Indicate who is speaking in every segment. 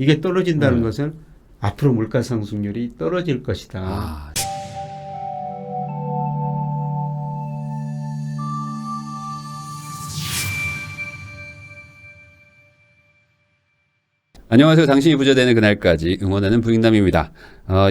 Speaker 1: 이게 떨어진다는
Speaker 2: 네.
Speaker 1: 것은 앞으로 물가 상승률이 떨어질 것이다.
Speaker 2: 아, 안녕하세요. 당신이 부자 되는 그날까지 응원하는 부익남입니다.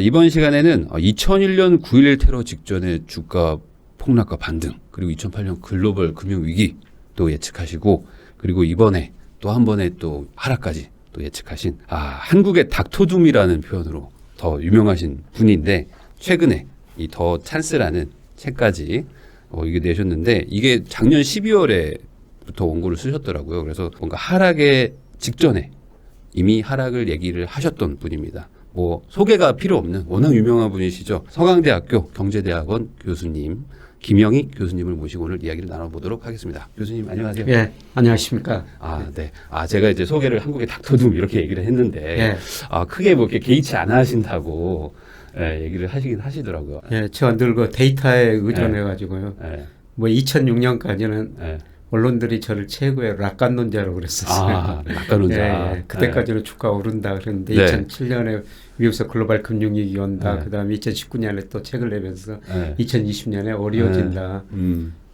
Speaker 2: 이번 시간에는 2001년 9.11 테러 직전의 주가 폭락과 반등, 그리고 2008년 글로벌 금융위기 또 예측하시고, 그리고 이번에 또 한 번에 또 하락까지 또 예측하신 한국의 닥터둠이라는 표현으로 더 유명하신 분인데, 최근에 이 더 찬스라는 책까지 이게 내셨는데, 이게 작년 12월에부터 원고를 쓰셨더라고요. 그래서 뭔가 하락의 직전에 이미 하락을 얘기를 하셨던 분입니다. 뭐 소개가 필요 없는 워낙 유명한 분이시죠. 서강대학교 경제대학원 교수님 김영희 교수님을 모시고 오늘 이야기를 나눠보도록 하겠습니다. 교수님 안녕하세요.
Speaker 1: 예, 안녕하십니까.
Speaker 2: 네. 제가 이제 소개를 한국의 닥터둠 이렇게 얘기를 했는데,
Speaker 1: 예.
Speaker 2: 크게 뭐 이렇게 개의치 않아 하신다고 얘기를 하시긴 하시더라고요.
Speaker 1: 예, 제가 늘 그 데이터에 의존해가지고요. 뭐 2006년까지는 언론들이 저를 최고의 락간론자라고 그랬었어요.
Speaker 2: 락간론자.
Speaker 1: 예, 그때까지는 주가 오른다 그랬는데
Speaker 2: 네.
Speaker 1: 2007년에 미국에서 글로벌 금융위기 온다.
Speaker 2: 네.
Speaker 1: 그다음에 2019년에 또 책을 내면서
Speaker 2: 네.
Speaker 1: 2020년에 어려워진다.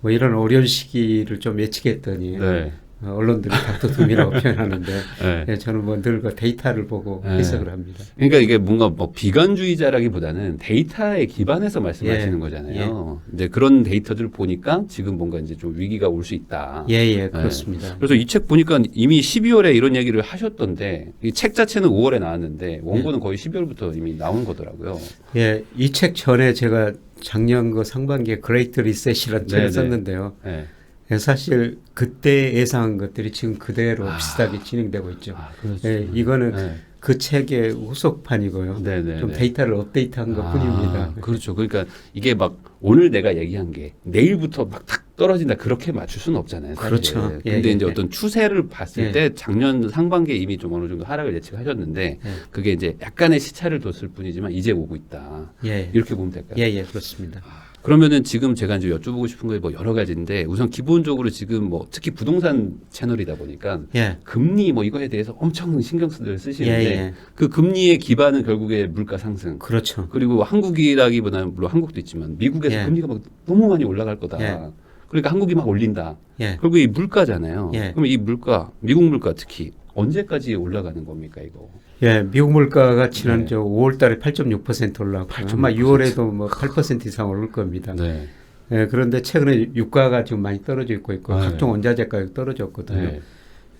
Speaker 1: 뭐 이런 어려운 시기를 좀 예측했더니
Speaker 2: 네.
Speaker 1: 언론들이 닥터둠이라고 표현하는데
Speaker 2: 네.
Speaker 1: 예, 저는 뭐 늘 그 데이터를 보고
Speaker 2: 네.
Speaker 1: 해석을 합니다.
Speaker 2: 그러니까 이게 뭔가 뭐 비관주의자라기보다는 데이터에 기반해서 말씀하시는
Speaker 1: 예.
Speaker 2: 거잖아요. 이제 그런 데이터들을 보니까 지금 뭔가 이제 좀 위기가 올 수 있다.
Speaker 1: 예, 그렇습니다.
Speaker 2: 그래서 이 책 보니까 이미 12월에 이런 얘기를 하셨던데, 이 책 자체는 5월에 나왔는데 원고는 거의 12월부터 이미 나온 거더라고요.
Speaker 1: 예, 이 책 전에 제가 작년 그 상반기에 그레이트 리셋이라는 책을 썼는데요.
Speaker 2: 네.
Speaker 1: 예, 사실 그때 예상한 것들이 지금 그대로 비슷하게 진행되고 있죠.
Speaker 2: 그렇죠.
Speaker 1: 예, 이거는
Speaker 2: 네.
Speaker 1: 그 책의 후속판이고요.
Speaker 2: 네네.
Speaker 1: 좀 데이터를 업데이트한 것뿐입니다.
Speaker 2: 그렇죠. 그러니까 이게 막 오늘 내가 얘기한 게 내일부터 막 탁 떨어진다 그렇게 맞출 수는 없잖아요. 사실.
Speaker 1: 그렇죠.
Speaker 2: 근데
Speaker 1: 예,
Speaker 2: 이제
Speaker 1: 예.
Speaker 2: 어떤 추세를 봤을
Speaker 1: 예.
Speaker 2: 때 작년 상반기에 이미 좀 어느 정도 하락을 예측하셨는데, 그게 이제 약간의 시차를 뒀을 뿐이지만 이제 오고 있다.
Speaker 1: 예,
Speaker 2: 이렇게 보면 될까요?
Speaker 1: 예, 그렇습니다.
Speaker 2: 그러면은 지금 제가 이제 여쭤보고 싶은 게 뭐 여러 가지인데, 우선 기본적으로 지금 뭐 특히 부동산 채널이다 보니까
Speaker 1: 예,
Speaker 2: 금리 뭐 이거에 대해서 엄청 신경을 쓰시는데,
Speaker 1: 예.
Speaker 2: 그 금리의 기반은 결국에 물가 상승.
Speaker 1: 그렇죠.
Speaker 2: 그리고 한국이라기보다는 물론 한국도 있지만 미국에서
Speaker 1: 예.
Speaker 2: 금리가 막 너무 많이 올라갈 거다.
Speaker 1: 예.
Speaker 2: 그러니까 한국이 막 올린다.
Speaker 1: 예,
Speaker 2: 결국 이 물가잖아요.
Speaker 1: 예.
Speaker 2: 그럼 이 물가, 미국 물가 특히 언제까지 올라가는 겁니까 이거?
Speaker 1: 예, 미국 물가가 지난
Speaker 2: 네.
Speaker 1: 저 5월달에 8.6% 올랐고 아마 6월에도 뭐 8% 이상 오를 겁니다.
Speaker 2: 네.
Speaker 1: 예, 그런데 최근에 유가가 지금 많이 떨어져 있고
Speaker 2: 네.
Speaker 1: 각종 원자재 가격 떨어졌거든요.
Speaker 2: 네.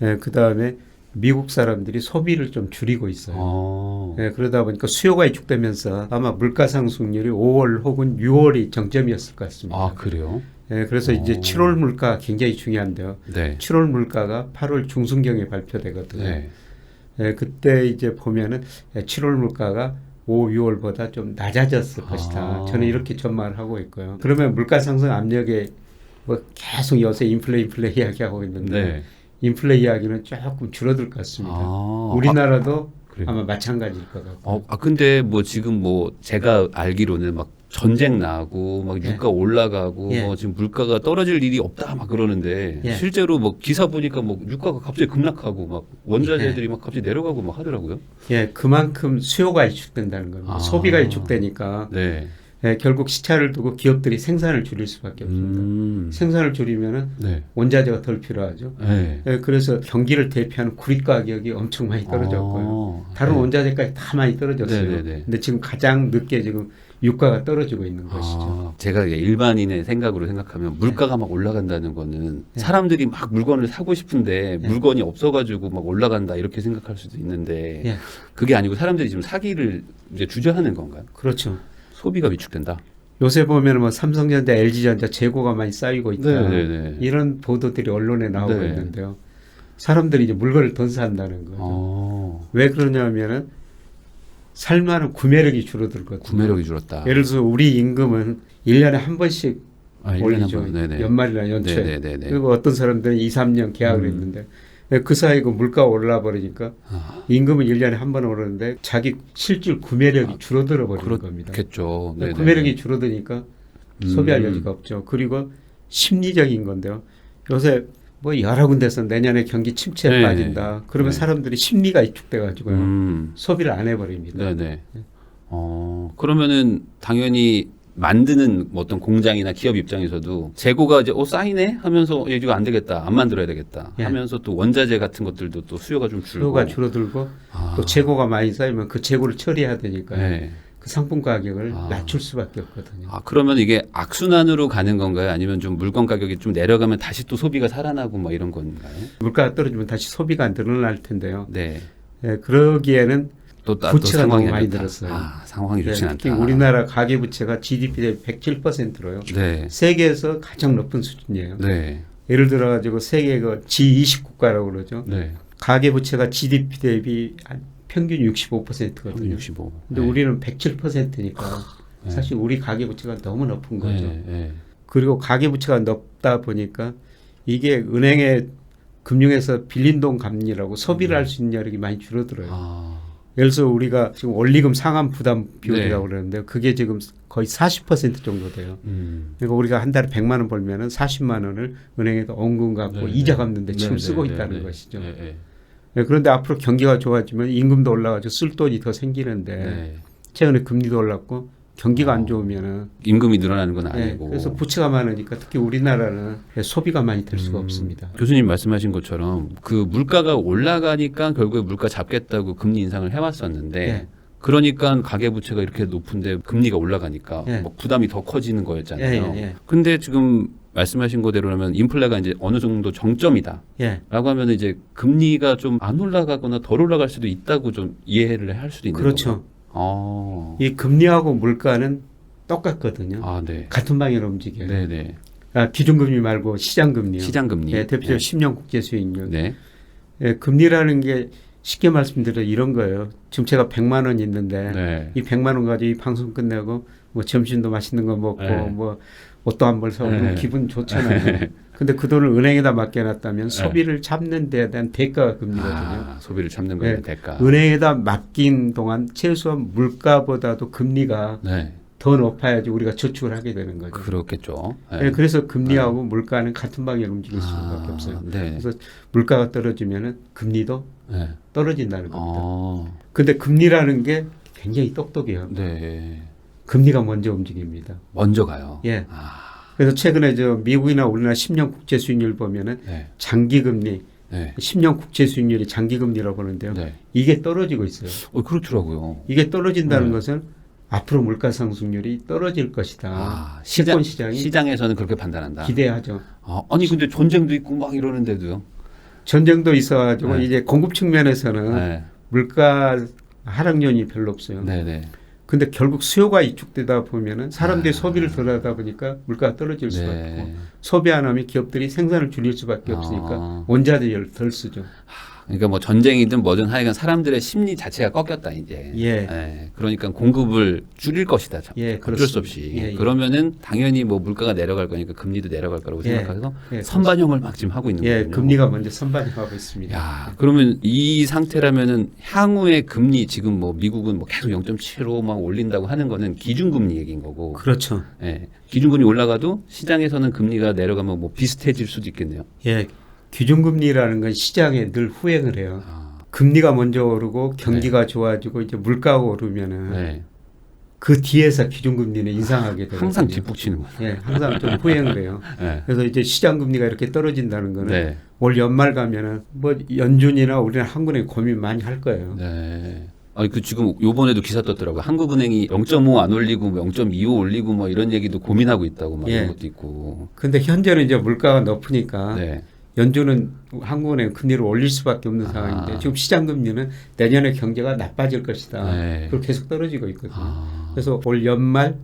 Speaker 1: 예, 그 다음에 미국 사람들이 소비를 좀 줄이고 있어요. 예, 그러다 보니까 수요가 위축되면서 아마 물가 상승률이 5월 혹은 6월이 정점이었을 것 같습니다.
Speaker 2: 그래요?
Speaker 1: 예, 그래서 이제 7월 물가 굉장히 중요한데요.
Speaker 2: 네.
Speaker 1: 7월 물가가 8월 중순경에 발표되거든요.
Speaker 2: 네.
Speaker 1: 예, 그때 이제 보면은 7월 물가가 5, 6월보다 좀 낮아졌을 것이다. 저는 이렇게 전망을 하고 있고요. 그러면 물가 상승 압력에 뭐 계속 요새 인플레 이야기하고 있는데
Speaker 2: 네.
Speaker 1: 인플레 이야기는 조금 줄어들 것 같습니다. 우리나라도
Speaker 2: 그래요?
Speaker 1: 아마 마찬가지일 것 같고.
Speaker 2: 근데 뭐 지금 뭐 제가 알기로는 막 전쟁 나고 막
Speaker 1: 예.
Speaker 2: 유가 올라가고
Speaker 1: 예.
Speaker 2: 뭐 지금 물가가 떨어질 일이 없다 막 그러는데,
Speaker 1: 예.
Speaker 2: 실제로 뭐 기사 보니까 뭐 유가가 갑자기 급락하고 막 원자재들이 막 갑자기 내려가고 막 하더라고요.
Speaker 1: 예, 그만큼 수요가 위축된다는 겁니다. 소비가 위축되니까
Speaker 2: 네.
Speaker 1: 예, 결국 시차를 두고 기업들이 생산을 줄일 수밖에 없습니다. 생산을 줄이면은
Speaker 2: 네.
Speaker 1: 원자재가 덜 필요하죠.
Speaker 2: 네.
Speaker 1: 예, 그래서 경기를 대표하는 구리 가격이 엄청 많이 떨어졌고요. 다른
Speaker 2: 네.
Speaker 1: 원자재까지 다 많이 떨어졌어요.
Speaker 2: 네네네.
Speaker 1: 근데 지금 가장 늦게 지금 유가가 떨어지고 있는 것이죠.
Speaker 2: 제가 이제 일반인의 생각으로 생각하면 물가가 막 올라간다는 거는 사람들이 막 물건을 사고 싶은데 물건이 없어가지고 막 올라간다 이렇게 생각할 수도 있는데,
Speaker 1: 예.
Speaker 2: 그게 아니고 사람들이 지금 사기를 이제 주저하는 건가요?
Speaker 1: 그렇죠.
Speaker 2: 소비가 위축된다.
Speaker 1: 요새 보면 뭐 삼성전자, LG전자 재고가 많이 쌓이고 있다.
Speaker 2: 네네네.
Speaker 1: 이런 보도들이 언론에 나오고
Speaker 2: 네.
Speaker 1: 있는데요. 사람들이 이제 물건을 더 산다는 거죠. 왜 그러냐면은 살만한 구매력이 줄어들거든요.
Speaker 2: 구매력이 줄었다.
Speaker 1: 예를 들어서 우리 임금은 1년에 한 번씩
Speaker 2: 1년에
Speaker 1: 올리죠.
Speaker 2: 한 번. 네네.
Speaker 1: 연말이나 연초에.
Speaker 2: 네네네네.
Speaker 1: 그리고 어떤 사람들은 2, 3년 계약을 했는데 그 사이 그 물가가 올라 버리니까 임금은 1년에 한 번 오르는데 자기 실질 구매력이 줄어들어 버리는 겁니다.
Speaker 2: 그렇겠죠. 네네.
Speaker 1: 구매력이 줄어드니까 소비할 여지가 없죠. 그리고 심리적인 건데요. 요새 뭐 여러 군데서 내년에 경기 침체에
Speaker 2: 네.
Speaker 1: 빠진다. 그러면
Speaker 2: 네.
Speaker 1: 사람들이 심리가 위축돼 가지고요. 소비를 안 해버립니다.
Speaker 2: 네네. 그러면은 당연히 만드는 뭐 어떤 공장이나 기업 입장에서도 재고가 이제 쌓이네 하면서 이거 안 되겠다, 안 만들어야 되겠다
Speaker 1: 예.
Speaker 2: 하면서 또 원자재 같은 것들도 또 수요가 좀 줄고.
Speaker 1: 수요가 줄어들고 또 재고가 많이 쌓이면 그 재고를 처리해야 되니까요.
Speaker 2: 네.
Speaker 1: 그 상품 가격을 낮출 수밖에 없거든요.
Speaker 2: 그러면 이게 악순환으로 가는 건가요? 아니면 좀 물건 가격이 좀 내려가면 다시 또 소비가 살아나고 뭐 이런 건가요?
Speaker 1: 물가가 떨어지면 다시 소비가 늘어날 텐데요.
Speaker 2: 네.
Speaker 1: 예, 그러기에는
Speaker 2: 또
Speaker 1: 부채가
Speaker 2: 상황이
Speaker 1: 너무 많이
Speaker 2: 안 좋다.
Speaker 1: 들었어요.
Speaker 2: 상황이
Speaker 1: 예,
Speaker 2: 좋진
Speaker 1: 특히
Speaker 2: 않다.
Speaker 1: 우리나라 가계 부채가 GDP 대비 107%로요.
Speaker 2: 네.
Speaker 1: 세계에서 가장 높은 수준이에요.
Speaker 2: 네.
Speaker 1: 예를 들어 가지고 세계 그 G20 국가라고 그러죠.
Speaker 2: 네.
Speaker 1: 가계 부채가 GDP 대비 한 평균 65%거든요.
Speaker 2: 65.
Speaker 1: 근데
Speaker 2: 네.
Speaker 1: 우리는 107%니까
Speaker 2: 네.
Speaker 1: 사실 우리 가계 부채가 너무 높은 거죠.
Speaker 2: 네. 네.
Speaker 1: 그리고 가계 부채가 높다 보니까 이게 은행에 금융에서 빌린 돈 갚느라고 소비를 할 수 있는 여력이 많이 줄어들어요. 예를 들어서 우리가 지금 원리금 상환 부담 비율이라고
Speaker 2: 네.
Speaker 1: 그러는데요. 그게 지금 거의 40% 정도 돼요. 그러니까 우리가 한 달에 100만 원 벌면은 40만 원을 은행에다 원금 갚고
Speaker 2: 네,
Speaker 1: 이자
Speaker 2: 네.
Speaker 1: 갚는데 지금
Speaker 2: 네,
Speaker 1: 쓰고
Speaker 2: 네,
Speaker 1: 있다는
Speaker 2: 네,
Speaker 1: 것이죠.
Speaker 2: 네, 네.
Speaker 1: 네, 그런데 앞으로 경기가 좋아지면 임금도 올라가지고 쓸 돈이 더 생기는데
Speaker 2: 네.
Speaker 1: 최근에 금리도 올랐고 경기가 안 좋으면은
Speaker 2: 임금이 늘어나는 건
Speaker 1: 네,
Speaker 2: 아니고.
Speaker 1: 그래서 부채가 많으니까 특히 우리나라는 소비가 많이 될 수가 없습니다.
Speaker 2: 교수님 말씀하신 것처럼 그 물가가 올라가니까 결국에 물가 잡겠다고 금리 인상을 해왔었는데
Speaker 1: 네.
Speaker 2: 그러니까 가계부채가 이렇게 높은데 금리가 올라가니까
Speaker 1: 네.
Speaker 2: 뭐 부담이 더 커지는 거였잖아요.
Speaker 1: 예, 예, 예.
Speaker 2: 근데 지금 말씀하신 거대로라면 인플레가 이제 어느 정도 정점이다.
Speaker 1: 예.
Speaker 2: 라고 하면 이제 금리가 좀 안 올라가거나 덜 올라갈 수도 있다고 좀 이해를 할 수도 있는
Speaker 1: 그렇죠.
Speaker 2: 거죠.
Speaker 1: 이 금리하고 물가는 똑같거든요.
Speaker 2: 네.
Speaker 1: 같은 방향으로 움직여요.
Speaker 2: 네네.
Speaker 1: 기준금리 말고 시장금리요.
Speaker 2: 시장금리.
Speaker 1: 예, 대표적으로 10년 국제 수익률.
Speaker 2: 네.
Speaker 1: 예, 금리라는 게 쉽게 말씀드려 이런 거예요. 지금 제가 100만 원 있는데
Speaker 2: 네.
Speaker 1: 이 100만 원 가지고 이 방송 끝내고 뭐 점심도 맛있는 거 먹고
Speaker 2: 네.
Speaker 1: 뭐 옷도 한 벌 사고
Speaker 2: 네.
Speaker 1: 기분 좋잖아요. 근데 그 돈을 은행에다 맡겨놨다면 소비를 잡는 데에 대한 대가가 금리거든요.
Speaker 2: 소비를 참는 거에
Speaker 1: 네.
Speaker 2: 대가.
Speaker 1: 은행에다 맡긴 동안 최소한 물가보다도 금리가
Speaker 2: 네.
Speaker 1: 더 높아야지 우리가 저축을 하게 되는 거죠.
Speaker 2: 그렇겠죠.
Speaker 1: 네, 그래서 금리하고 물가는 같은 방향으로 움직일 수밖에 없어요.
Speaker 2: 네.
Speaker 1: 그래서 물가가 떨어지면은 금리도
Speaker 2: 네.
Speaker 1: 떨어진다는 겁니다. 근데 금리라는 게 굉장히 똑똑해요.
Speaker 2: 네.
Speaker 1: 금리가 먼저 움직입니다.
Speaker 2: 먼저 가요.
Speaker 1: 예. 그래서 최근에 저 미국이나 우리나라 10년 국제 수익률 보면은
Speaker 2: 네.
Speaker 1: 장기 금리,
Speaker 2: 네.
Speaker 1: 10년 국제 수익률이 장기 금리라고 하는데요.
Speaker 2: 네.
Speaker 1: 이게 떨어지고 있어요.
Speaker 2: 그렇더라고요.
Speaker 1: 이게 떨어진다는
Speaker 2: 네.
Speaker 1: 것은 앞으로 물가 상승률이 떨어질 것이다.
Speaker 2: 시장,
Speaker 1: 채권 시장이
Speaker 2: 시장에서는 그렇게 판단한다.
Speaker 1: 기대하죠.
Speaker 2: 아니 근데 전쟁도 있고 막 이러는데도요.
Speaker 1: 전쟁도 있어가지고
Speaker 2: 네.
Speaker 1: 이제 공급 측면에서는
Speaker 2: 네.
Speaker 1: 물가 하락 요인이 별로 없어요.
Speaker 2: 네네.
Speaker 1: 근데 결국 수요가 위축되다 보면은 사람들이 소비를 덜 하다 보니까 물가가 떨어질 수밖에
Speaker 2: 네.
Speaker 1: 없고 소비 안 하면 기업들이 생산을 줄일 수밖에 없으니까 원자재를 덜 쓰죠.
Speaker 2: 그러니까 뭐 전쟁이든 뭐든 하여간 사람들의 심리 자체가 꺾였다 이제.
Speaker 1: 예.
Speaker 2: 그러니까 공급을 줄일 것이다.
Speaker 1: 예,
Speaker 2: 어쩔
Speaker 1: 그렇습니다.
Speaker 2: 수 없이.
Speaker 1: 예, 예.
Speaker 2: 그러면은 당연히 뭐 물가가 내려갈 거니까 금리도 내려갈 거라고
Speaker 1: 예.
Speaker 2: 생각해서
Speaker 1: 예,
Speaker 2: 선반영을 막 지금 하고 있는
Speaker 1: 예,
Speaker 2: 거군요.
Speaker 1: 금리가 먼저 선반영하고 있습니다.
Speaker 2: 야, 그러면 이 상태라면은 향후의 금리 지금 뭐 미국은 뭐 계속 0.75 막 올린다고 하는 거는 기준금리 얘기인 거고.
Speaker 1: 그렇죠.
Speaker 2: 예. 기준금리 올라가도 시장에서는 금리가 내려가면 뭐 비슷해질 수도 있겠네요.
Speaker 1: 예, 기준금리라는 건 시장에 늘 후행을 해요. 금리가 먼저 오르고 경기가 좋아지고 이제 물가가 오르면은
Speaker 2: 네.
Speaker 1: 그 뒤에서 기준금리는 인상하게 되거든요.
Speaker 2: 항상 뒷북치는 거예요.
Speaker 1: 예, 항상 좀 후행을 해요.
Speaker 2: 네.
Speaker 1: 그래서 이제 시장 금리가 이렇게 떨어진다는 거는
Speaker 2: 네.
Speaker 1: 올 연말 가면은 뭐 연준이나 우리는 한국은행 고민 많이 할 거예요.
Speaker 2: 네. 아니 그 지금 요번에도 기사 떴더라고요. 한국은행이 0.5 안 올리고 0.25 올리고 뭐 이런 얘기도 고민하고 있다고 막
Speaker 1: 예.
Speaker 2: 이런 것도 있고.
Speaker 1: 근데 현재는 이제 물가가 높으니까
Speaker 2: 네.
Speaker 1: 연준은 한국은행 금리를 올릴 수밖에 없는 상황인데 지금 시장 금리는 내년에 경제가 나빠질 것이다.
Speaker 2: 네.
Speaker 1: 그걸 계속 떨어지고 있거든요. 그래서 올 연말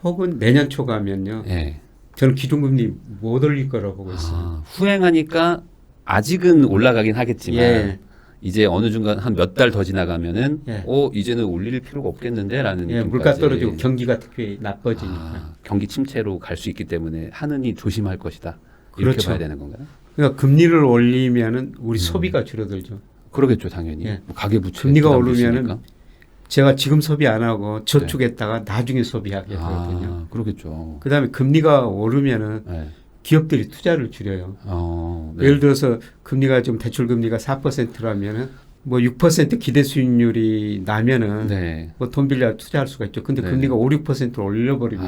Speaker 1: 혹은 내년 초 가면요.
Speaker 2: 네.
Speaker 1: 저는 기준금리 못 올릴 거라고 보고 있어요.
Speaker 2: 후행하니까 아직은 올라가긴 하겠지만
Speaker 1: 예.
Speaker 2: 이제 어느 순간 한 몇 달 더 지나가면은
Speaker 1: 예.
Speaker 2: 이제는 올릴 필요가 없겠는데라는
Speaker 1: 예, 물가 떨어지고 경기가 특히 나빠지니까.
Speaker 2: 경기 침체로 갈 수 있기 때문에 하느니 조심할 것이다. 이렇게
Speaker 1: 그렇죠.
Speaker 2: 봐야 되는 건가요?
Speaker 1: 그러니까 금리를 올리면은 우리 소비가 줄어들죠.
Speaker 2: 그러겠죠, 당연히.
Speaker 1: 예.
Speaker 2: 뭐 가계부채
Speaker 1: 금리가
Speaker 2: 부담도
Speaker 1: 오르면은
Speaker 2: 있으니까.
Speaker 1: 제가 지금 소비 안 하고 저축했다가 나중에 소비하게 되거든요.
Speaker 2: 그러겠죠.
Speaker 1: 그다음에 금리가 오르면은
Speaker 2: 네.
Speaker 1: 기업들이 투자를 줄여요.
Speaker 2: 네.
Speaker 1: 예를 들어서 금리가 좀 대출 금리가 4%라면은 뭐 6% 기대 수익률이 나면은
Speaker 2: 네.
Speaker 1: 뭐 돈 빌려 투자할 수가 있죠. 근데
Speaker 2: 네.
Speaker 1: 금리가 5, 6%로 올려버리면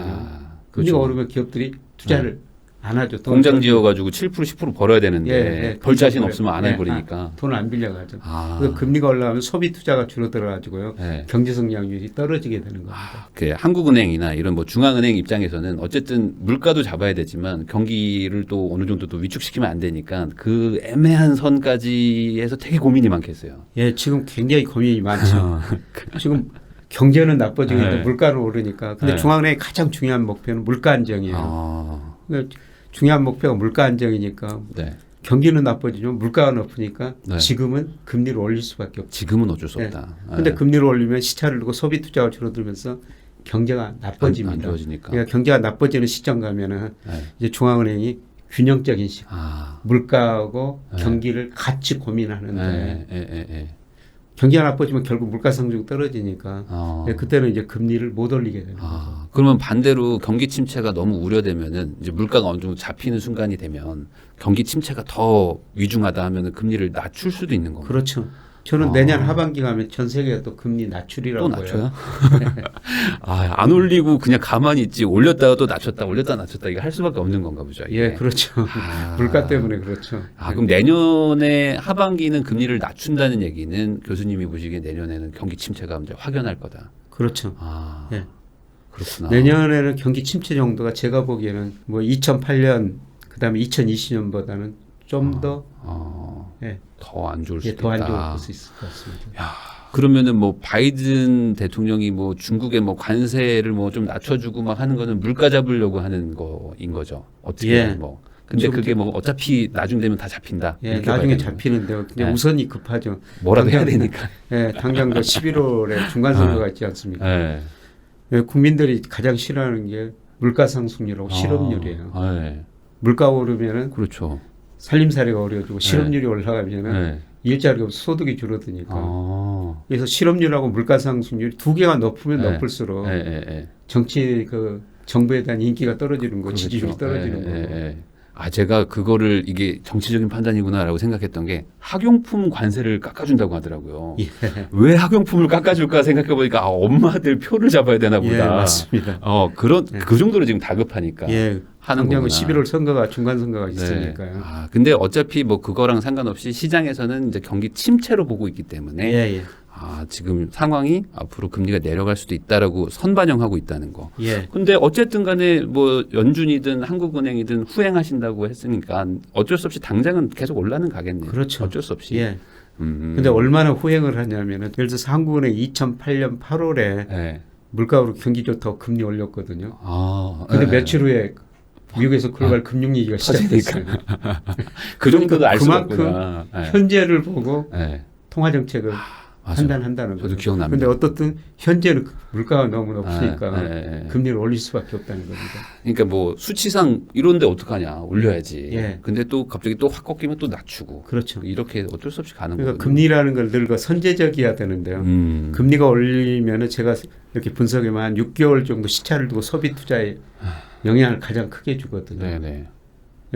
Speaker 1: 금리가
Speaker 2: 그렇죠.
Speaker 1: 오르면 기업들이 투자를 안 하죠.
Speaker 2: 공장 지어가지고 7% 10% 벌어야 되는데 벌 자신 없으면 안 해버리니까.
Speaker 1: 돈을 안 빌려가죠.
Speaker 2: 아.
Speaker 1: 그래서 금리가 올라가면 소비 투자가 줄어들어가지고요.
Speaker 2: 네.
Speaker 1: 경제 성장률이 떨어지게 되는 겁니다.
Speaker 2: 그 한국은행이나 이런 뭐 중앙은행 입장에서는 어쨌든 물가도 잡아야 되지만 경기를 또 어느 정도 또 위축시키면 안 되니까 그 애매한 선까지 해서 되게 고민이 많겠어요.
Speaker 1: 예, 지금 굉장히 고민이 많죠. 지금 경제는 나빠지고 있는데
Speaker 2: 네.
Speaker 1: 물가는 오르니까. 근데
Speaker 2: 네.
Speaker 1: 중앙은행의 가장 중요한 목표는 물가 안정이에요. 그러니까 중요한 목표가 물가 안정이니까
Speaker 2: 네.
Speaker 1: 경기는 나빠지지만 물가가 높으니까
Speaker 2: 네.
Speaker 1: 지금은 금리를 올릴 수밖에 없죠.
Speaker 2: 지금은 어쩔 수
Speaker 1: 네.
Speaker 2: 없다.
Speaker 1: 근데
Speaker 2: 네.
Speaker 1: 금리를 올리면 시차를 두고 소비 투자가 줄어들면서 경제가 나빠집니다.
Speaker 2: 안 좋아지니까.
Speaker 1: 그러니까 경제가 나빠지는 시점 가면은
Speaker 2: 네.
Speaker 1: 이제 중앙은행이 균형적인 물가하고
Speaker 2: 네.
Speaker 1: 경기를 같이 고민하는데
Speaker 2: 네.
Speaker 1: 경기가 나빠지면 결국 물가 상승 떨어지니까 그때는 이제 금리를 못 올리게 되는 거죠.
Speaker 2: 그러면 반대로 경기 침체가 너무 우려되면은 이제 물가가 어느 정도 잡히는 순간이 되면 경기 침체가 더 위중하다 하면은 금리를 낮출 수도 있는 건가요?
Speaker 1: 그렇죠. 저는 내년 하반기 가면 전 세계가 또 금리 낮추리라고
Speaker 2: 또 낮춰요? 안 올리고 그냥 가만히 있지 올렸다가 또 낮췄다 올렸다 낮췄다 이거 할 수밖에 없는 건가 보죠. 이게.
Speaker 1: 예, 그렇죠. 물가 때문에 그렇죠.
Speaker 2: 그럼 내년에 하반기는 금리를 낮춘다는 얘기는 교수님이 보시기에 내년에는 경기 침체가 이제 확연할 거다.
Speaker 1: 그렇죠.
Speaker 2: 예. 그렇구나.
Speaker 1: 내년에는 경기 침체 정도가 제가 보기에는 뭐 2008년 그다음에 2020년보다는 좀 더
Speaker 2: 더 안 좋을 수도
Speaker 1: 더 안
Speaker 2: 있다.
Speaker 1: 좋을 수 있을 것 같습니다.
Speaker 2: 그러면은 뭐 바이든 대통령이 뭐 중국의 뭐 관세를 뭐 좀 낮춰주고 막 하는 거는 물가 잡으려고 하는 거인 거죠. 어떻게 뭐. 근데 그게 뭐 어차피 나중 되면 다 잡힌다.
Speaker 1: 예,
Speaker 2: 이렇게
Speaker 1: 나중에
Speaker 2: 봐야 되는
Speaker 1: 잡히는데요. 근데
Speaker 2: 네.
Speaker 1: 우선이 급하죠.
Speaker 2: 뭐라도 해야 되니까.
Speaker 1: 예, 당장 그 11월에 중간 선거가 있지 않습니까?
Speaker 2: 네.
Speaker 1: 예, 국민들이 가장 싫어하는 게 물가 상승률하고 실업률이에요.
Speaker 2: 네.
Speaker 1: 물가 오르면은
Speaker 2: 그렇죠.
Speaker 1: 살림살이가 어려워지고 실업률이 올라가면은 일자리가 없어 소득이 줄어드니까. 그래서 실업률하고 물가 상승률 두 개가 높으면 높을수록 정치 그 정부에 대한 인기가 떨어지는 거,
Speaker 2: 그렇죠.
Speaker 1: 지지율이 떨어지는 거고.
Speaker 2: 제가 그거를 이게 정치적인 판단이구나라고 생각했던 게 학용품 관세를 깎아준다고 하더라고요.
Speaker 1: 예.
Speaker 2: 왜 학용품을 깎아줄까 생각해보니까 엄마들 표를 잡아야 되나 보다.
Speaker 1: 예, 맞습니다.
Speaker 2: 그 정도로 지금 다급하니까 하는 거구나.
Speaker 1: 11월 선거가 중간 선거가 있으니까요.
Speaker 2: 근데 어차피 뭐 그거랑 상관없이 시장에서는 이제 경기 침체로 보고 있기 때문에 지금 상황이 앞으로 금리가 내려갈 수도 있다라고 선반영하고 있다는 거. 근데 어쨌든 간에 뭐 연준이든 한국은행이든 후행하신다고 했으니까 어쩔 수 없이 당장은 계속 올라는 가겠네요.
Speaker 1: 그렇죠.
Speaker 2: 어쩔 수 없이.
Speaker 1: 근데 얼마나 후행을 하냐면은 예를 들어서 한국은행 2008년 8월에 물가로 경기 좋다고 금리 올렸거든요. 근데 며칠 후에 미국에서 글로벌 금융 위기가 시작됐어요.
Speaker 2: 그 정도도 알 수가
Speaker 1: 그만큼
Speaker 2: 없구나.
Speaker 1: 현재를 보고 통화 정책을 판단한다는 거죠.
Speaker 2: 저도 기억납니다.
Speaker 1: 그런데 어떻든 현재는 물가가 너무 높으니까 금리를 올릴 수밖에 없다는 겁니다.
Speaker 2: 그러니까 뭐 수치상 이런데 어떡하냐 올려야지. 근데 또 갑자기 또 확 꺾이면 또 낮추고.
Speaker 1: 그렇죠.
Speaker 2: 이렇게 어쩔 수 없이 가는 거예요.
Speaker 1: 그러니까 금리라는 걸 늘 선제적이어야 되는데요. 금리가 올리면은 제가 이렇게 분석해보면 한 6개월 정도 시차를 두고 소비 투자에 영향을 가장 크게 주거든요.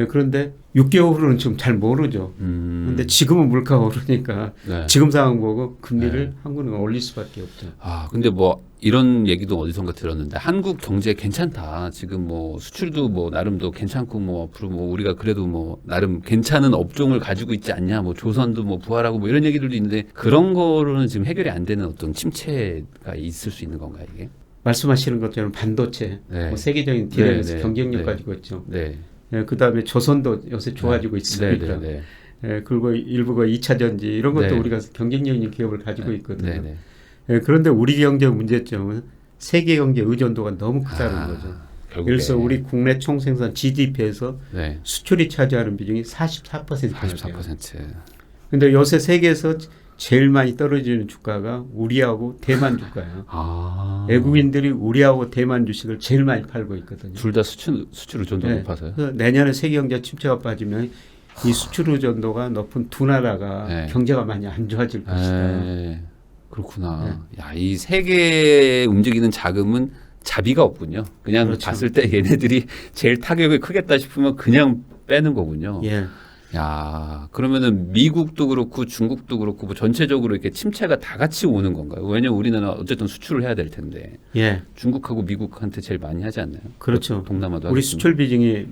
Speaker 1: 그런데 6개월 후로는 좀 잘 모르죠. 그런데 지금은 물가가 오르니까 지금 상황 보고 금리를 한국은행은 올릴 수밖에 없죠.
Speaker 2: 근데 뭐 이런 얘기도 어디선가 들었는데 한국 경제 괜찮다. 지금 뭐 수출도 뭐 나름도 괜찮고 뭐 앞으로 뭐 우리가 그래도 뭐 나름 괜찮은 업종을 가지고 있지 않냐. 뭐 조선도 뭐 부활하고 뭐 이런 얘기들도 있는데 그런 거로는 지금 해결이 안 되는 어떤 침체가 있을 수 있는 건가요, 이게?
Speaker 1: 말씀하시는 것처럼 반도체, 뭐 세계적인 디램에서 경쟁력 가지고 있죠. 그다음에 조선도 요새 좋아지고 있으니까. 그리고 일부가 2차 전지 이런 것도 우리가 경쟁력 있는 기업을 가지고 있거든요. 그런데 우리 경제 문제점은 세계 경제 의존도가 너무 크다는 거죠. 그래서 우리 국내 총생산 GDP에서 수출이 차지하는 비중이 44%예요. 근데 요새 세계에서 제일 많이 떨어지는 주가가 우리하고 대만 주가예요. 외국인들이 우리하고 대만 주식을 제일 많이 팔고 있거든요.
Speaker 2: 둘 다 수출 의존도가 높아서요?
Speaker 1: 그래서 내년에 세계 경제 침체가 빠지면 이 수출 의존도가 높은 두 나라가 경제가 많이 안 좋아질 것이다.
Speaker 2: 그렇구나. 야, 이 세계에 움직이는 자금은 자비가 없군요. 그냥
Speaker 1: 그렇죠.
Speaker 2: 봤을 때 얘네들이 제일 타격이 크겠다 싶으면 그냥 빼는 거군요.
Speaker 1: 예.
Speaker 2: 야, 그러면은 미국도 그렇고 중국도 그렇고 뭐 전체적으로 이렇게 침체가 다 같이 오는 건가요? 왜냐면 우리나라 어쨌든 수출을 해야 될 텐데
Speaker 1: 예.
Speaker 2: 중국하고 미국한테 제일 많이 하지 않나요?
Speaker 1: 그렇죠.
Speaker 2: 동남아도
Speaker 1: 우리
Speaker 2: 하겠지만.
Speaker 1: 수출 비중이
Speaker 2: 네.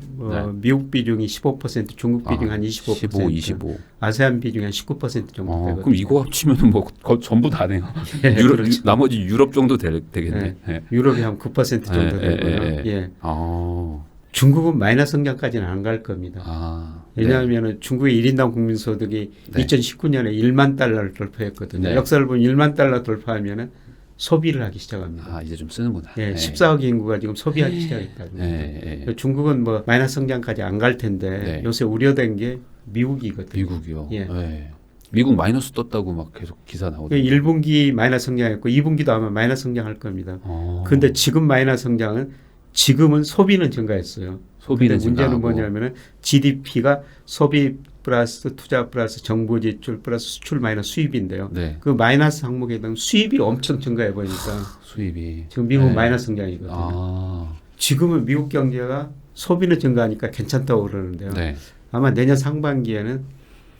Speaker 1: 미국 비중이 15%, 중국 비중 한 25%,
Speaker 2: 15, 25.
Speaker 1: 아세안 비중이 한 19% 정도 되거든요.
Speaker 2: 그럼 이거 합치면은 뭐 전부 다네요.
Speaker 1: 예,
Speaker 2: 유럽,
Speaker 1: 그렇죠.
Speaker 2: 나머지 유럽 정도 되겠네. 예.
Speaker 1: 유럽이 한 9% 정도 되고요. 예.
Speaker 2: 아,
Speaker 1: 중국은 마이너스 성장까지는 안 갈 겁니다.
Speaker 2: 네.
Speaker 1: 왜냐하면 중국의 1인당 국민 소득이
Speaker 2: 네.
Speaker 1: 2019년에 1만 달러를 돌파했거든요.
Speaker 2: 네.
Speaker 1: 역사를 보면 1만 달러 돌파하면은 소비를 하기 시작합니다.
Speaker 2: 아, 이제 좀 쓰는구나.
Speaker 1: 예, 14억 인구가 지금 소비하기 시작했다. 중국은 뭐 마이너스 성장까지 안 갈 텐데
Speaker 2: 네.
Speaker 1: 요새 우려된 게 미국이거든요.
Speaker 2: 미국이요.
Speaker 1: 예.
Speaker 2: 네. 미국 마이너스 떴다고 막 계속 기사 나오던데.
Speaker 1: 1분기 마이너스 성장했고 2분기도 아마 마이너스 성장할 겁니다. 그런데 지금 마이너스 성장은 지금은 소비는 증가했어요.
Speaker 2: 소비는
Speaker 1: 근데 문제는
Speaker 2: 증가하고.
Speaker 1: 뭐냐면은 GDP가 소비 플러스 투자 플러스 정부 지출 플러스 수출 마이너스 수입인데요.
Speaker 2: 네.
Speaker 1: 그 마이너스 항목에 대한 수입이 엄청 증가해 보니까
Speaker 2: 수입이.
Speaker 1: 지금 미국
Speaker 2: 네.
Speaker 1: 마이너스 성장이거든요.
Speaker 2: 아,
Speaker 1: 지금은 미국 경제가 소비는 증가하니까 괜찮다고 그러는데요.
Speaker 2: 네.
Speaker 1: 아마 내년 상반기에는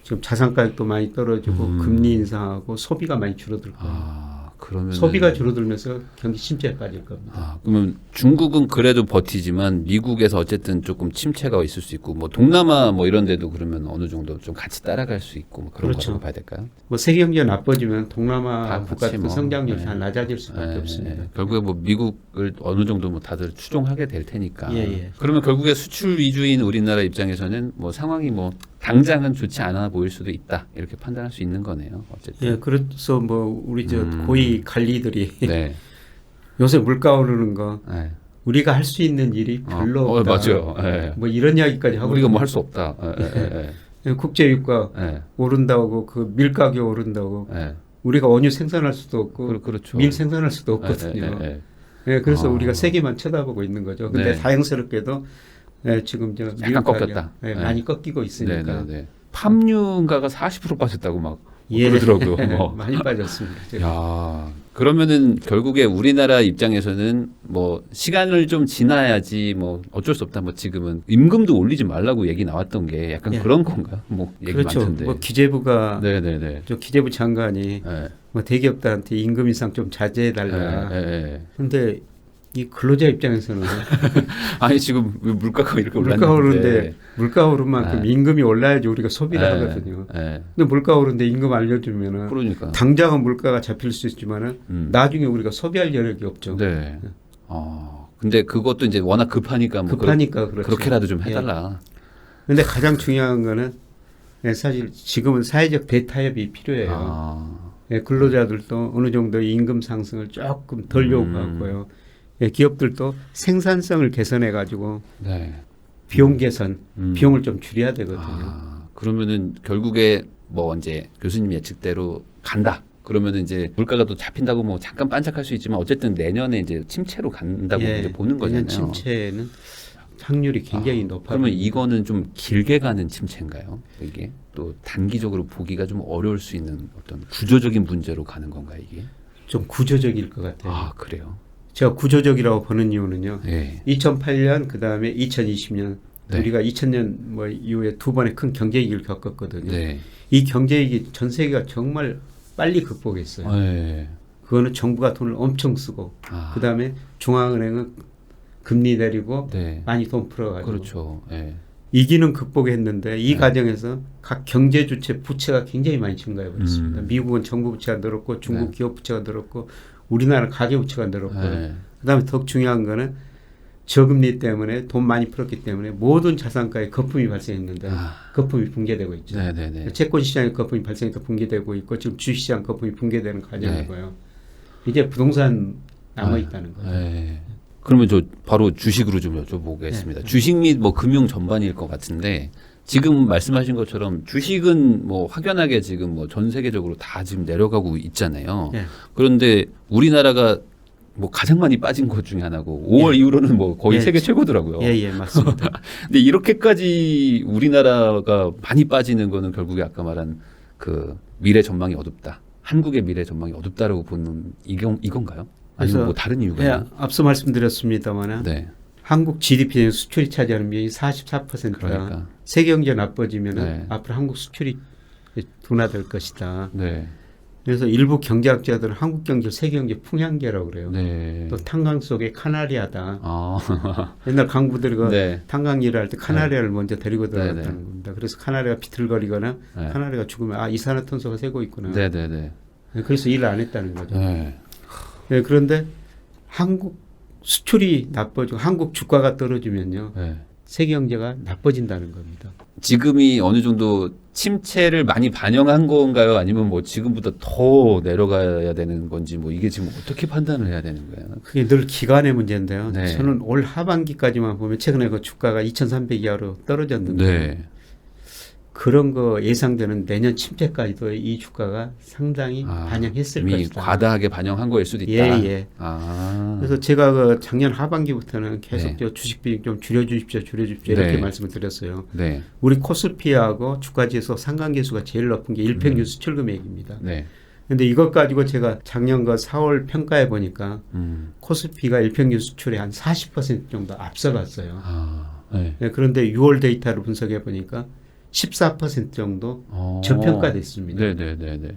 Speaker 1: 지금 자산 가격도 많이 떨어지고 금리 인상하고 소비가 많이 줄어들 거예요.
Speaker 2: 그러면
Speaker 1: 소비가 줄어들면서 경기 침체에 빠질 겁니다.
Speaker 2: 그러면 중국은 그래도 버티지만 미국에서 어쨌든 조금 침체가 있을 수 있고 뭐 동남아 뭐 이런 데도 그러면 어느 정도 좀 같이 따라갈 수 있고 뭐 그런
Speaker 1: 그렇죠.
Speaker 2: 거라고 봐야 될까요?
Speaker 1: 뭐 세계 경제 나빠지면
Speaker 2: 다
Speaker 1: 동남아
Speaker 2: 같이
Speaker 1: 국가들
Speaker 2: 뭐,
Speaker 1: 성장률이
Speaker 2: 네.
Speaker 1: 다 낮아질 수밖에 없습니다.
Speaker 2: 결국에 뭐 미국을 어느 정도 뭐 다들 추종하게 될 테니까.
Speaker 1: 예.
Speaker 2: 그러면 결국에 수출 위주인 우리나라 입장에서는 뭐 상황이 뭐 당장은 좋지 않아 보일 수도 있다 이렇게 판단할 수 있는 거네요. 어쨌든.
Speaker 1: 예, 그래서 뭐 우리 저 고위 관리들이
Speaker 2: 네.
Speaker 1: 요새 물가 오르는 거
Speaker 2: 네.
Speaker 1: 우리가 할 수 있는 일이 별로 없다.
Speaker 2: 맞아요. 예.
Speaker 1: 뭐 이런 이야기까지 하고
Speaker 2: 우리가 뭐 할 수 없다.
Speaker 1: 국제유가
Speaker 2: 예.
Speaker 1: 오른다고 그 밀가격 오른다고
Speaker 2: 예.
Speaker 1: 우리가 원유 생산할 수도 없고
Speaker 2: 그렇죠.
Speaker 1: 밀 생산할 수도 없거든요. 예, 그래서 우리가 세계만 쳐다보고 있는 거죠. 근데
Speaker 2: 네.
Speaker 1: 다행스럽게도 지금 저
Speaker 2: 약간
Speaker 1: 미국
Speaker 2: 꺾였다.
Speaker 1: 가격,
Speaker 2: 네.
Speaker 1: 많이 꺾이고 있으니까
Speaker 2: 팜유가가 40% 빠졌다고 막
Speaker 1: 예.
Speaker 2: 그러더라고요. 뭐.
Speaker 1: 많이 빠졌습니다. 지금.
Speaker 2: 야, 그러면은 결국에 우리나라 입장에서는 뭐 시간을 좀 지나야지 뭐 어쩔 수 없다. 뭐 지금은 임금도 올리지 말라고 얘기 나왔던 게 약간
Speaker 1: 예.
Speaker 2: 그런 건가? 뭐 얘기
Speaker 1: 그렇죠.
Speaker 2: 많던데.
Speaker 1: 뭐 기재부가
Speaker 2: 네네네.
Speaker 1: 저 기재부 장관이
Speaker 2: 네.
Speaker 1: 뭐 대기업들한테 임금 인상 좀 자제해 달라.
Speaker 2: 네.
Speaker 1: 근데 이 근로자 입장에서는
Speaker 2: 아니 지금 왜 물가가 이렇게
Speaker 1: 물가
Speaker 2: 올랐는데.
Speaker 1: 오르는데 물가 오른 만큼
Speaker 2: 네.
Speaker 1: 임금이 올라야지 우리가 소비를
Speaker 2: 네.
Speaker 1: 하거든요.
Speaker 2: 네.
Speaker 1: 근데 물가 오르는데 임금 알려주면은
Speaker 2: 그러니까.
Speaker 1: 당장은 물가가 잡힐 수 있지만은 나중에 우리가 소비할 여력이 없죠.
Speaker 2: 네. 근데 그것도 이제 워낙 급하니까 뭐
Speaker 1: 급하니까 그렇죠.
Speaker 2: 그렇게라도 좀 해달라.
Speaker 1: 근데 가장 중요한 거는 사실 지금은 사회적 대타협이 필요해요. 근로자들도 어느 정도 임금 상승을 조금 덜 요구하고요. 기업들도 생산성을 개선해 가지고
Speaker 2: 네.
Speaker 1: 비용 개선, 비용을 좀 줄여야 되거든요.
Speaker 2: 그러면은 결국에 뭐 이제 교수님 예측대로 간다. 그러면은 이제 물가가 또 잡힌다고 뭐 잠깐 반짝할 수 있지만 어쨌든 내년에 이제 침체로 간다고 이제 보는 거잖아요.
Speaker 1: 내년 침체는 확률이 굉장히 높아.
Speaker 2: 그러면 이거는 좀 길게 가는 침체인가요? 이게 또 단기적으로 보기가 좀 어려울 수 있는 어떤 구조적인 문제로 가는 건가요, 이게?
Speaker 1: 좀 구조적일 것 같아요.
Speaker 2: 그래요?
Speaker 1: 제가 구조적이라고 보는 이유는요.
Speaker 2: 네.
Speaker 1: 2008년 그다음에 2020년
Speaker 2: 네.
Speaker 1: 우리가 2000년 뭐 이후에 두 번의 큰 경제 위기를 겪었거든요.
Speaker 2: 네.
Speaker 1: 이 경제 위기 전 세계가 정말 빨리 극복했어요.
Speaker 2: 네.
Speaker 1: 그거는 정부가 돈을 엄청 쓰고 그다음에 중앙은행은 금리 내리고
Speaker 2: 네.
Speaker 1: 많이 돈 풀어가지고
Speaker 2: 그렇죠. 네.
Speaker 1: 이기는 극복했는데 이 과정에서 각 경제 주체 부채가 굉장히 많이 증가해 버렸습니다. 미국은 정부 부채가 늘었고 중국 기업 부채가 늘었고 우리나라는 가계 부채가 늘었고요. 그다음에 더 중요한 거는 저금리 때문에 돈 많이 풀었기 때문에 모든 자산가에 거품이 발생했는데 거품이 붕괴되고 있죠. 채권 시장에 거품이 발생해서 붕괴되고 있고 지금 주식시장 거품이 붕괴되는 과정이고요. 이제 부동산 남아 있다는 거죠.
Speaker 2: 그러면 저 바로 주식으로 좀 여쭤보겠습니다. 주식 및 뭐 금융 전반일 것 같은데 지금 말씀하신 것처럼 주식은 뭐 확연하게 지금 뭐 전 세계적으로 다 지금 내려가고 있잖아요. 그런데 우리나라가 뭐 가장 많이 빠진 것 중에 하나고 5월 이후로는 뭐 거의 세계 최고더라고요.
Speaker 1: 맞습니다.
Speaker 2: 근데 이렇게까지 우리나라가 많이 빠지는 거는 결국에 아까 말한 그 미래 전망이 어둡다. 한국의 미래 전망이 어둡다라고 보는 이건가요? 아니면 뭐 다른 이유가
Speaker 1: 예,
Speaker 2: 있나요?
Speaker 1: 앞서 말씀드렸습니다만
Speaker 2: 네.
Speaker 1: 한국 GDP 수출이 차지하는 비율이 44%가
Speaker 2: 그러니까.
Speaker 1: 세계 경제 나빠지면
Speaker 2: 네.
Speaker 1: 앞으로 한국 수출이 둔화될 것이다.
Speaker 2: 네.
Speaker 1: 그래서 일부 경제학자들은 한국 경제 세계 경제 풍향계라고 그래요.
Speaker 2: 네.
Speaker 1: 또 탄광 속에 카나리아다.
Speaker 2: 아.
Speaker 1: 옛날 강부들이 그
Speaker 2: 네.
Speaker 1: 탄광 일을 할 때 카나리아를 먼저 데리고 들어갔다는
Speaker 2: 네, 네.
Speaker 1: 겁니다. 그래서 카나리아가 비틀거리거나
Speaker 2: 네.
Speaker 1: 카나리아가 죽으면 아 이산화탄소가 새고 있구나.
Speaker 2: 네, 네, 네.
Speaker 1: 그래서 일을 안 했다는 거죠.
Speaker 2: 네.
Speaker 1: 네, 그런데 한국 수출이 나빠지고 한국 주가가 떨어지면요.
Speaker 2: 네.
Speaker 1: 세계 경제가 나빠진다는 겁니다.
Speaker 2: 지금이 어느 정도 침체를 많이 반영한 건가요? 아니면 뭐 지금보다 더 내려가야 되는 건지 뭐 이게 지금 어떻게 판단을 해야 되는 거예요?
Speaker 1: 그게 늘 기간의 문제인데요.
Speaker 2: 네.
Speaker 1: 저는 올 하반기까지만 보면 최근에 그 주가가 2,300 이하로 떨어졌는데
Speaker 2: 네.
Speaker 1: 그런 거 예상되는 내년 침체까지도 이 주가가 상당히
Speaker 2: 아,
Speaker 1: 반영했을
Speaker 2: 이미
Speaker 1: 것이다.
Speaker 2: 과다하게 반영한 거일 수도 있다.
Speaker 1: 예, 예.
Speaker 2: 아.
Speaker 1: 그래서 제가 그 작년 하반기부터는 계속
Speaker 2: 네.
Speaker 1: 저 주식 비중 좀 줄여주십시오 이렇게
Speaker 2: 네.
Speaker 1: 말씀을 드렸어요.
Speaker 2: 네.
Speaker 1: 우리 코스피하고 주가지수 상관계수가 제일 높은 게 일평균 수출 금액입니다.
Speaker 2: 네.
Speaker 1: 근데 이것 가지고 제가 작년 그 4월 평가해 보니까
Speaker 2: 음.
Speaker 1: 코스피가 일평균 수출에 한 40% 정도 앞서갔어요.
Speaker 2: 아. 네.
Speaker 1: 네, 그런데 6월 데이터를 분석해 보니까 14% 정도 저평가됐습니다.
Speaker 2: 네, 네, 네, 네.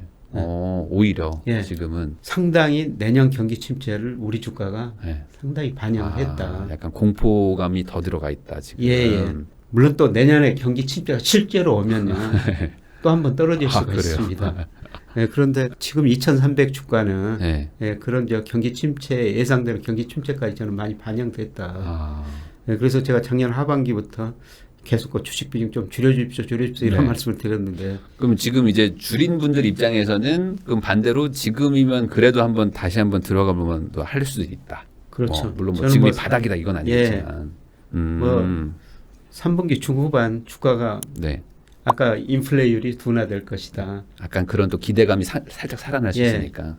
Speaker 2: 오히려
Speaker 1: 예.
Speaker 2: 지금은
Speaker 1: 상당히 내년 경기 침체를 우리 주가가
Speaker 2: 네.
Speaker 1: 상당히 반영했다.
Speaker 2: 아, 약간 공포감이 더 들어가 있다 지금.
Speaker 1: 예, 예. 물론 또 내년에 경기 침체가 실제로 오면요. 또 한 번 떨어질 수가
Speaker 2: 그래요?
Speaker 1: 있습니다. 네, 그런데 지금 2,300 주가는
Speaker 2: 네.
Speaker 1: 예, 그런 저 경기 침체 예상되는 경기 침체까지 저는 많이 반영됐다.
Speaker 2: 아.
Speaker 1: 네, 그래서 제가 작년 하반기부터 계속 그 주식 비중 좀 줄여주십시오 이런
Speaker 2: 네.
Speaker 1: 말씀을 드렸는데
Speaker 2: 그럼 지금 이제 줄인 분들 입장에서는 그럼 반대로 지금이면 그래도 한번 다시 한번 들어가 보면 또 할 수도 있다.
Speaker 1: 그렇죠.
Speaker 2: 물론 뭐
Speaker 1: 저는
Speaker 2: 지금이
Speaker 1: 뭐
Speaker 2: 바닥이다 이건 아니겠지만.
Speaker 1: 뭐 3분기 중후반 주가가
Speaker 2: 네.
Speaker 1: 아까 인플레이율이 둔화될 것이다.
Speaker 2: 약간 그런 또 기대감이 살짝 살아날 수
Speaker 1: 예.
Speaker 2: 있으니까.